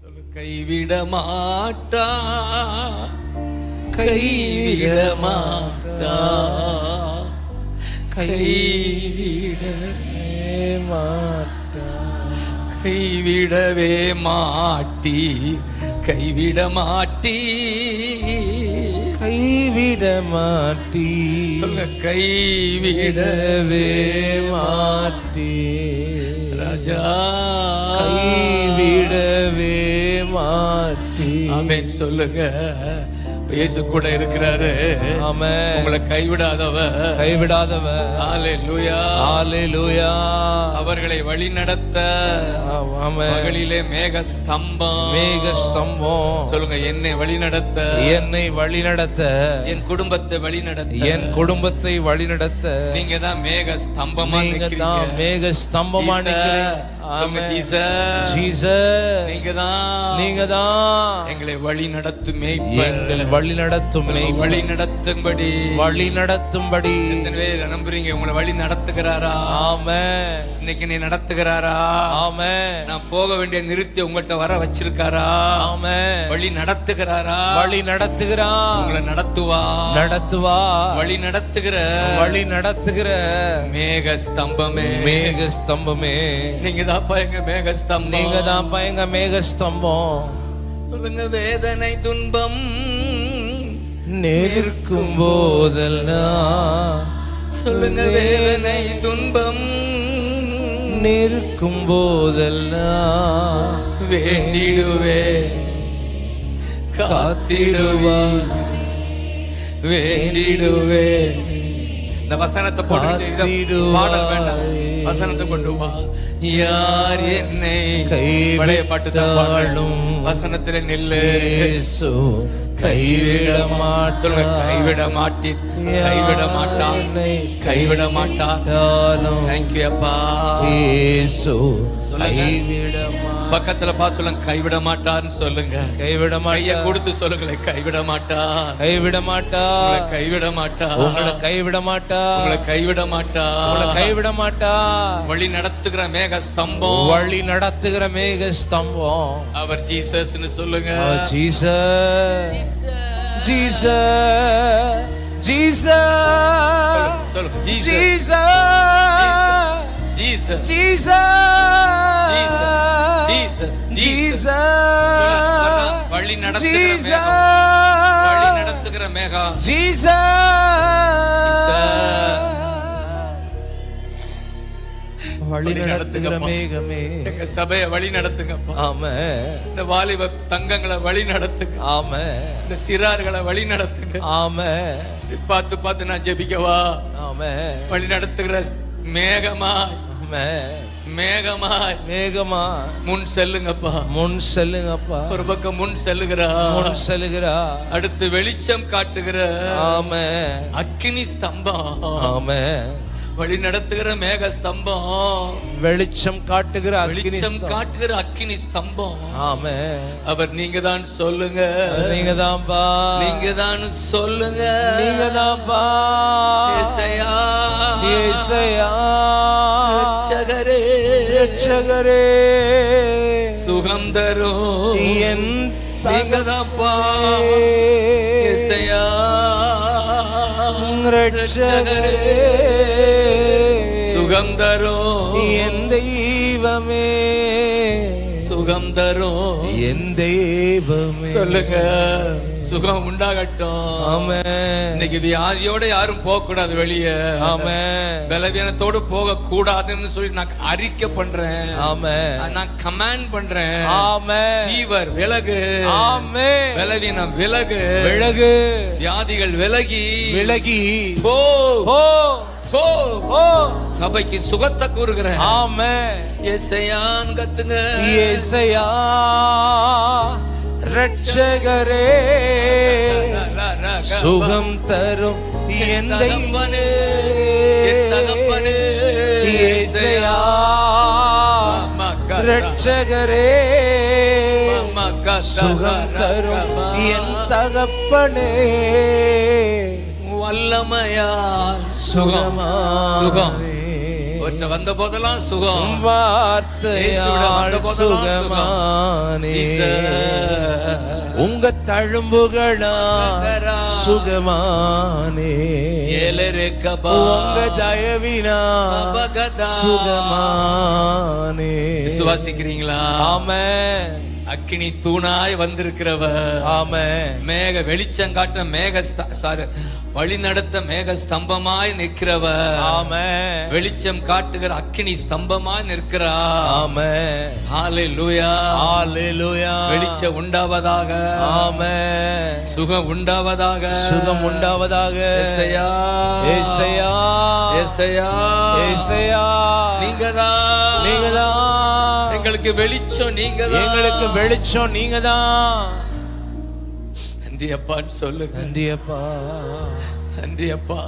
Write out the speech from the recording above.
சொல்லு. கைவிட மாட்டா, கைவிட மாட்டா, கைவிட மாட்டா, கைவிடவே மாட்டி, கைவிட மாட்டி, கைவிட மாட்டி. சொல்லுங்க. கைவிடவே மாட்டி ராஜா, கைவிடவே மாட்டி. ஆமென் சொல்லுங்க. இயேசு கூட இருக்கிறாரு. ஆமென். உங்களை கைவிடாதவர், கைவிடாதவர். ஹalleluya, ஹalleluya. அவர்களை வழி நடத்த பகலிலே மேக ஸ்தம்பம், மேக ஸ்தம்பம். சொல்லுங்க. என்னை வழி நடத்த, என்னை வழி நடத்த, என் குடும்பத்தை வழி நடத்த, என் குடும்பத்தை வழி நடத்த நீங்க தான் மேக ஸ்தம்பமா நிக்கிறீங்க. மேக ஸ்தம்பமா நிக்கிறீங்க. நீங்க தான் எங்களை வழி நடத்தும் மேய்ப்பர், வழி நடத்தும் வழி நடத்தும்படி, வழி நடத்தும்படி. எத்தனை பேர் நம்புறீங்க உங்களை வழி நடத்துகிறாரா? ஆமென். இன்னைக்கு நீ நடத்துகிறாரா? ஆமென். நான் போக வேண்டிய நிறுத்தி உங்கள்கிட்ட வர வச்சிருக்காரா? ஆமென். வழி நடத்துகிறாரா? வழி நடத்துகிறா. உங்களை நடத்துவா, நடத்துவா. வழி நடத்துகிற, வழி நடத்துகிற மேக ஸ்தம்பமே, மேக ஸ்தம்பமே. நீங்க தான்ப்பா எங்க மேக ஸ்தம்பம், நீங்க தான்ப்பா எங்க மேக ஸ்தம்பம். சொல்லுங்க. வேதனை துன்பம் நெருக்கும் போதெல்லாம், சொல்லுங்க. வேதனை துன்பம் நெருக்கும் போதெல்லாம் வேண்டிடுவேன், காத்திடுவேன், வேண்டிடுவேன். இந்த வசனத்தை போட்டு பாடல் வேண்டாம், வசனத்தை கொண்டு வா. யார் என்னை பழைய பாட்டு தான், வசனத்துல நில்லு. கைவிட மாட்டேன், கைவிட மாட்டேன், கைவிட மாட்டான், கைவிட மாட்டான். தேங்க்யூ அப்பா. பக்கத்துல பார்த்து சொல்லுங்க. கைவிட மாட்டான்னு சொல்லுங்க. கைவிட மாட்டா. கொடுத்து சொல்லுங்களேன். கைவிட மாட்டா, கைவிட மாட்டா, கைவிட மாட்டா, உங்களை கைவிட மாட்டா, உங்களை கைவிட மாட்டா, உங்களை கைவிட மாட்டா. வழி நடத்துகிற மேக ஸ்தம்பம், வழி நடத்துகிற மேக ஸ்தம்பம். அவர் ஜீசஸ்னு சொல்லுங்க. ஜீசஸ், ஜீசஸ், ஜீசஸ், சொல்லுங்க. Jesus, Jesus, Jesus, Jesus, Jesus. வழி நடத்துகிற மேகம், ஜீசஸ், வழி நடத்துகிற மேகமே. எங்க சபையை வழி நடத்துங்கப்பா. ஆமென். இந்த வாலிப தங்கங்களை வழி நடத்துங்க. ஆமென். இந்த சிறார்களை வழி நடத்துங்க. ஆமென். பார்த்து பார்த்து நான் ஜெபிக்கவா? ஆமென். வழி நடத்துகிற மேகமாய், ஆமென். மேகமாய், மேகமா முன் செல்லுங்கப்பா, முன் செல்லுங்கப்பா. ஒரு பக்கம் முன் செல்லுகிறா, முன் செல்லுகிறா. அடுத்து வெளிச்சம் காட்டுகிற ஆமென். அக்கினி ஸ்தம்பம், ஆமென். வழி நடத்துகிற மேக ஸ்தம்பம், வெளிச்சம் காட்டுகிற வெளிச்சம் காட்டுகிற அக்கினி ஸ்தம்பம். ஆமென். அவர் நீங்க தான் சொல்லுங்க. நீங்க தான்ப்பா, நீங்க தான் சொல்லுங்க. நீங்க தான்ப்பா. ஏசையா, ஏசையா, ரட்சகரே, ரட்சகரே, சுகம் தரும் என் நீங்க தான்ப்பா. ஏசையா, ரட்சகரே, சுகம் தரும் என் தெய்வமே, சுகம் தரும் என் தெய்வமே. சொல்லுங்க. சுகம் உண்டாகட்டும். ஆமென். இன்னைக்கு வியாதியோட யாரும் போக கூடாது வெளியே. ஆமென். பலவீனத்தோடு போக கூடாதுன்னு சொல்லி நான் அறிக்கை பண்றேன். ஆமென். நான் கமாண்ட் பண்றேன். ஆமென். ஃபீவர் விலகு. ஆமென். பலவீனம் விலகு, விலகு. வியாதிகள் விலகி, விலகி போ, போ, போ. போ. சபைக்கு சுகத்தை கூறுகிறேன். ஆமென். ஏசையான் கத்துங்க. ஏசையா, ரட்சகரே, சுகம் தரும் என் தகப்பனே, என் தகப்பனே. ஏசையா, ரட்சகரே, சுகம் தரும் என் தகப்பனே. வல்லமையால் சுகம், சுகம். ஒற்றை வந்த போதெல்லாம் சுகம், இயேசுவிடம் வார்த்தையால் வந்த போதெல்லாம் சுகம். சுகமானே ஜீசஸ். உங்க தழும்புகளா சுகமானே ஏலரேக்கபா. உங்க தயவினா அபகதா. சுகமானே. விசுவாசிக்கிறீங்களா? ஆமென் அக்கினி தூணாய் வந்திருக்கிறவர், ஆமென் மேக வெளிச்சம் காட்ட வழி நடத்த மேக ஸ்தம்பமாய் நிற்கிறவர், ஆமென் வெளிச்சம் காட்டுகிற அக்கினி ஸ்தம்பமாய் நிற்கிறார். ஆமென் ஹalleluya. ஹalleluya. வெளிச்சம் உண்டாவதாக, ஆமென் சுகம் உண்டாவதாக, சுகம் உண்டாவதாக. ஏசையா, ஏசையா ஏசையா, ஏசையா நீங்கதான், நீங்கதான் எங்களுக்கு வெளிச்சம், நீங்கதான் எங்களுக்கு வெளிச்சம், நீங்கதான். நன்றி அப்பான்னு சொல்லுங்க. நன்றி அப்பா, நன்றி அப்பா.